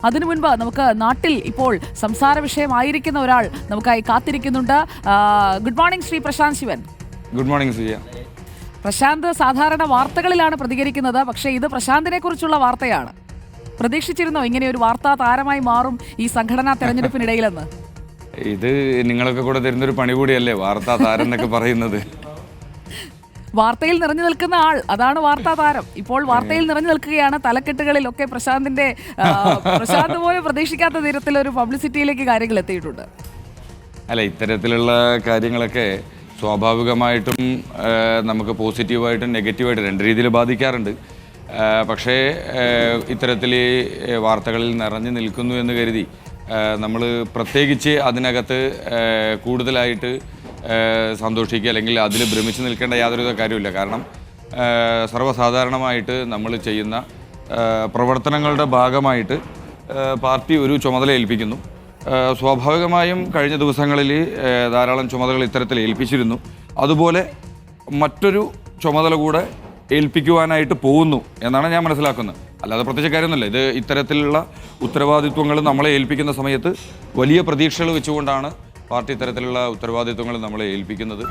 അതിനു മുൻപ് നമുക്ക് നാട്ടിൽ ഇപ്പോൾ സംസാര വിഷയമായിരിക്കുന്ന ഒരാൾ നമുക്കായി കാത്തിരിക്കുന്നുണ്ട്. Good morning Shri Prashant Shivan. Good morning Sujaya. Prashant സാധാരണ വാർത്തകളിലാണ് പ്രതികരിക്കുന്നത്, പക്ഷേ ഇത് പ്രശാന്തിനെ കുറിച്ചുള്ള വാർത്തയാണ്. പ്രതീക്ഷിച്ചിരുന്നോ ഇങ്ങനെ ഒരു വാർത്താ താരമായി മാറും ഈ സംഘടനാ തെരഞ്ഞെടുപ്പിനിടയിലെന്ന്? ഇത് നിങ്ങളൊക്കെ കൂടെ തരുന്നൊരു പണി കൂടിയല്ലേ വാർത്താ താരം എന്നൊക്കെ പറയുന്നത്. വാർത്തയിൽ നിറഞ്ഞു നിൽക്കുന്ന ആൾ, അതാണ് വാർത്താ താരം. ഇപ്പോൾ വാർത്തയിൽ നിറഞ്ഞു നിൽക്കുകയാണ്. തലക്കെട്ടുകളിലൊക്കെ പ്രശാന്ത് പോലും പ്രതീക്ഷിക്കാത്ത തരത്തിലൊരു പബ്ലിസിറ്റിയിലേക്ക് കാര്യങ്ങൾ എത്തിയിട്ടുണ്ട്. അല്ല, ഇത്തരത്തിലുള്ള കാര്യങ്ങളൊക്കെ സ്വാഭാവികമായിട്ടും നമുക്ക് പോസിറ്റീവായിട്ടും നെഗറ്റീവായിട്ടും രണ്ട് രീതിയിൽ ബാധിക്കാറുണ്ട്. പക്ഷേ ഇത്തരത്തിൽ വാർത്തകളിൽ നിറഞ്ഞു നിൽക്കുന്നു എന്ന് കരുതി നമ്മൾ പ്രത്യേകിച്ച് അതിനകത്ത് കൂടുതലായിട്ട് സന്തോഷിക്കുക അല്ലെങ്കിൽ അതിൽ ഭ്രമിച്ച് നിൽക്കേണ്ട യാതൊരു കാര്യമില്ല. കാരണം സർവ്വസാധാരണമായിട്ട് നമ്മൾ ചെയ്യുന്ന പ്രവർത്തനങ്ങളുടെ ഭാഗമായിട്ട് പാർട്ടി ഒരു ചുമതല ഏൽപ്പിക്കുന്നു. സ്വാഭാവികമായും കഴിഞ്ഞ ദിവസങ്ങളിൽ ധാരാളം ചുമതലകൾ ഇത്തരത്തിൽ ഏൽപ്പിച്ചിരുന്നു. അതുപോലെ മറ്റൊരു ചുമതല കൂടെ ഏൽപ്പിക്കുവാനായിട്ട് പോകുന്നു എന്നാണ് ഞാൻ മനസ്സിലാക്കുന്നത്. അല്ലാതെ പ്രത്യേകിച്ച് കാര്യമൊന്നുമില്ല. ഇത് ഇത്തരത്തിലുള്ള ഉത്തരവാദിത്വങ്ങൾ നമ്മളെ ഏൽപ്പിക്കുന്ന സമയത്ത് വലിയ പ്രതീക്ഷകൾ വെച്ചുകൊണ്ടാണ് പാർട്ടി ഇത്തരത്തിലുള്ള ഉത്തരവാദിത്വങ്ങൾ നമ്മളെ ഏൽപ്പിക്കുന്നത്.